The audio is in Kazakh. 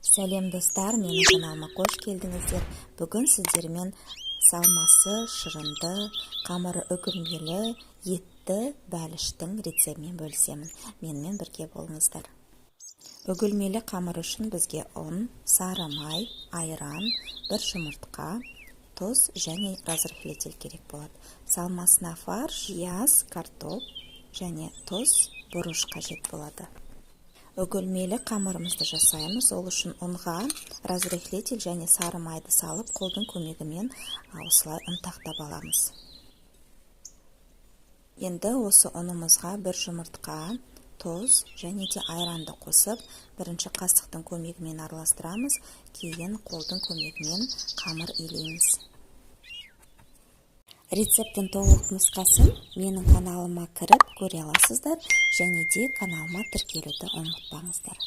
Сәлем достар, менің каналыма қош келдіңіздер. Бүгін сіздермен салмасы шырынды, қамыры үгілмелі, етті бәліштің рецептімен бөлісемін. Менімен бірге болыңыздар. Үгілмелі қамыр үшін бізге ұн, сары май, айран, бір жұмыртқа, тұз және разрыхлитель керек болады. Салмасына фарш, пияз, картоп және тұз, бұрыш қажет болады. Үгілмелі қамырымызды жасаймыз. Ол үшін ұнға разрыхлитель және сары майды салып, қолдың көмегімен осылай ұнтақтап аламыз. Енді осы ұнымызға бір жұмыртқа, тұз және де айранды қосып, бірінші қасықтың көмегімен араластырамыз, кейін қолдың көмегімен қамыр илейміз. Рецепттің толық нұсқасын менің каналыма кіріп көре аласыздар, және де каналыма тіркелуді ұмытпаңыздар.